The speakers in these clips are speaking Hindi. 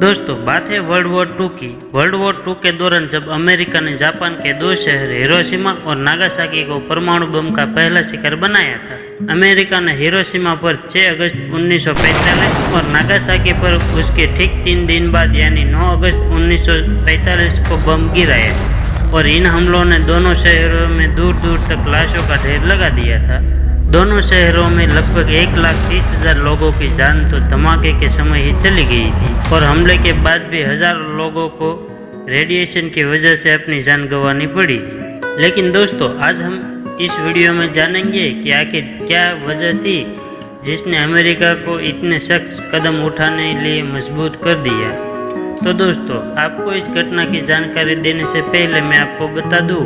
दोस्तों बात है वर्ल्ड वॉर टू की। वर्ल्ड वॉर टू के दौरान जब अमेरिका ने जापान के दो शहर हिरोशिमा और नागासाकी को परमाणु बम का पहला शिकार बनाया था। अमेरिका ने हिरोशिमा पर 6 अगस्त 1945 और नागासाकी पर उसके ठीक 3 दिन बाद यानी 9 अगस्त 1945 को बम गिराया और इन हमलों ने दोनों शहरों में दूर दूर तक लाशों का ढेर लगा दिया था। दोनों शहरों में लगभग 1,30,000 लोगों की जान तो धमाके के समय ही चली गई थी और हमले के बाद भी हजारों लोगों को रेडिएशन की वजह से अपनी जान गंवानी पड़ी। लेकिन दोस्तों आज हम इस वीडियो में जानेंगे कि आखिर क्या वजह थी जिसने अमेरिका को इतने सख्त कदम उठाने के लिए मजबूर कर दिया। तो दोस्तों आपको इस घटना की जानकारी देने से पहले मैं आपको बता दूं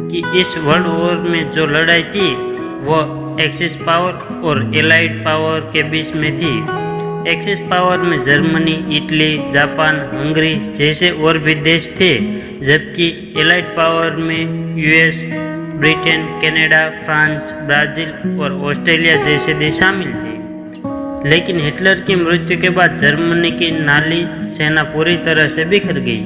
कि इस वर्ल्ड वॉर में जो लड़ाई थी वो एक्सिस पावर और एलाइड पावर के बीच में थी। एक्सिस पावर में जर्मनी, इटली, जापान, हंगरी जैसे और भी देश थे, जबकि एलाइड पावर में US, Britain, Canada, France, Brazil और ऑस्ट्रेलिया जैसे देश शामिल थे। लेकिन हिटलर की मृत्यु के बाद जर्मनी की नाली सेना पूरी तरह से बिखर गई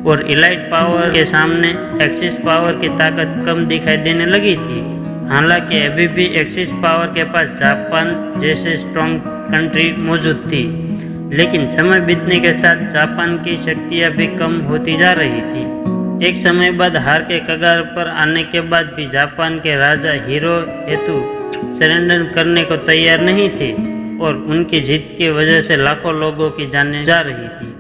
और एलाइड पावर के सामने एक्सिस पावर की ताकत कम दिखाई देने लगी थी। हालांकि अभी भी एक्सिस पावर के पास जापान जैसे स्ट्रॉन्ग कंट्री मौजूद थी, लेकिन समय बीतने के साथ जापान की शक्तियां भी कम होती जा रही थी। एक समय बाद हार के कगार पर आने के बाद भी जापान के राजा हिरोहितो सरेंडर करने को तैयार नहीं थे और उनकी जीत की वजह से लाखों लोगों की जानें जा रही थी।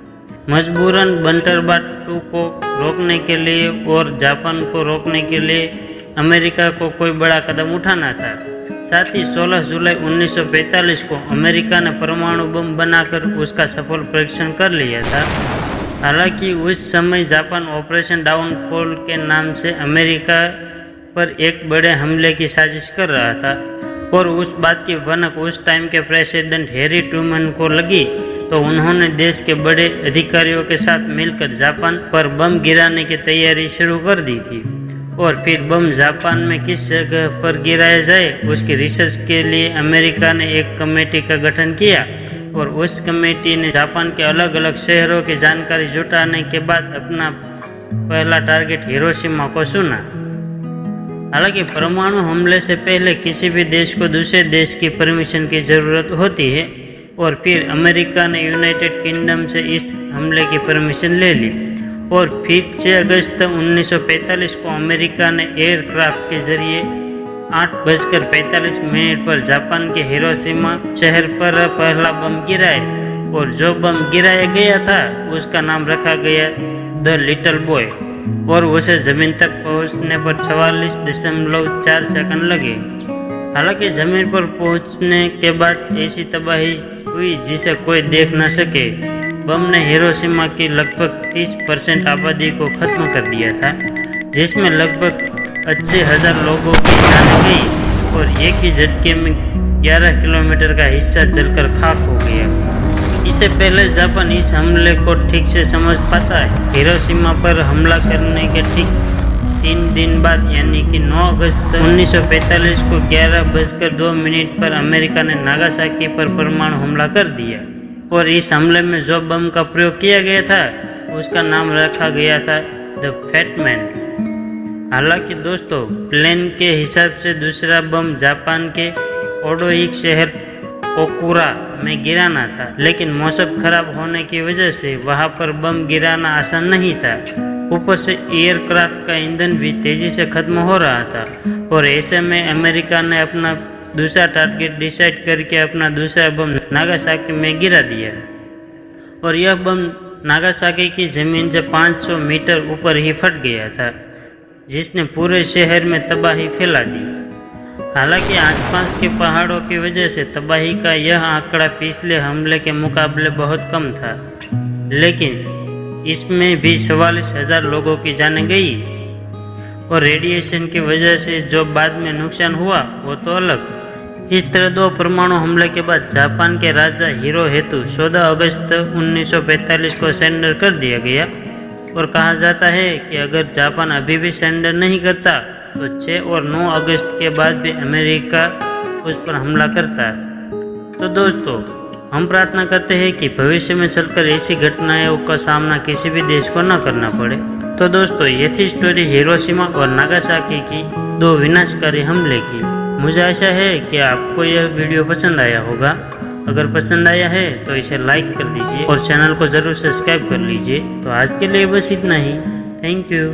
मजबूरन बंटरबाट 2 को रोकने के लिए और जापान को रोकने के लिए अमेरिका को कोई बड़ा कदम उठाना था। साथ ही 16 जुलाई 1945 को अमेरिका ने परमाणु बम बनाकर उसका सफल परीक्षण कर लिया था। हालांकि उस समय जापान ऑपरेशन डाउनफॉल के नाम से अमेरिका पर एक बड़े हमले की साजिश कर रहा था और उस बात की भनक उस टाइम के प्रेसिडेंट हैरी ट्रूमैन को लगी तो उन्होंने देश के बड़े अधिकारियों के साथ मिलकर जापान पर बम गिराने की तैयारी शुरू कर दी थी और फिर बम जापान में किस जगह पर गिराया जाए उसकी रिसर्च के लिए अमेरिका ने एक कमेटी का गठन किया और उस कमेटी ने जापान के अलग अलग शहरों की जानकारी जुटाने के बाद अपना पहला टारगेट हिरोशिमा को चुना। हालांकि परमाणु हमले से पहले किसी भी देश को दूसरे देश की परमिशन की जरूरत होती है और फिर अमेरिका ने यूनाइटेड किंगडम से इस हमले की परमिशन ले ली और फिर 6 अगस्त 1945 को अमेरिका ने एयरक्राफ्ट के जरिए 8:45 पर जापान के हिरोशिमा शहर पर पहला बम गिराया और जो बम गिराया गया था उसका नाम रखा गया द लिटिल बॉय और उसे जमीन तक पहुंचने पर 44.4 सेकंड लगे। हालांकि जमीन पर पहुंचने के बाद ऐसी तबाही हुई जिसे कोई देख न सके। बम ने हिरोशिमा की लगभग 30% आबादी को खत्म कर दिया था, जिसमें लगभग 80,000 लोगों की जान गई और एक ही झटके में 11 किलोमीटर का हिस्सा जलकर खाक हो गया। इससे पहले जापान इस हमले को ठीक से समझ पाता है। हिरोशिमा पर हमला करने के ठीक 3 दिन बाद यानी कि 9 अगस्त 1945 को 11:02 पर अमेरिका ने नागासाकी पर परमाणु हमला कर दिया और इस हमले में जो बम का प्रयोग किया गया था उसका नाम रखा गया था द फैट मैन। हालांकि दोस्तों प्लान के हिसाब से दूसरा बम जापान के ओडोइक शहर ओकुरा में गिराना था, लेकिन मौसम खराब होने की वजह से वहां पर बम गिराना आसान नहीं था। ऊपर से एयरक्राफ्ट का ईंधन भी तेजी से खत्म हो रहा था और ऐसे में अमेरिका ने अपना दूसरा टारगेट डिसाइड करके अपना दूसरा बम नागासाकी में गिरा दिया और यह बम नागासाकी की जमीन से 500 मीटर ऊपर ही फट गया था, जिसने पूरे शहर में तबाही फैला दी। हालांकि आसपास के पहाड़ों की वजह से तबाही का यह आंकड़ा पिछले हमले के मुकाबले बहुत कम था, लेकिन इसमें भी 44,000 लोगों की जान गई और रेडिएशन की वजह से जो बाद में नुकसान हुआ वो तो अलग। इस तरह 2 परमाणु हमले के बाद जापान के राजा हिरोहितो 14 अगस्त 1945 को सरेंडर कर दिया गया और कहा जाता है कि अगर जापान अभी भी सरेंडर नहीं करता तो 6 और 9 अगस्त के बाद भी अमेरिका उस पर हमला करता। तो दोस्तों हम प्रार्थना करते हैं कि भविष्य में चलकर ऐसी घटनाओं का सामना किसी भी देश को न करना पड़े। तो दोस्तों, ये थी स्टोरी हिरोशिमा और नागासाकी की दो विनाशकारी हमले की। मुझे आशा है कि आपको यह वीडियो पसंद आया होगा। अगर पसंद आया है तो इसे लाइक कर दीजिए और चैनल को जरूर सब्सक्राइब कर लीजिए। तो आज के लिए बस इतना ही। Thank you.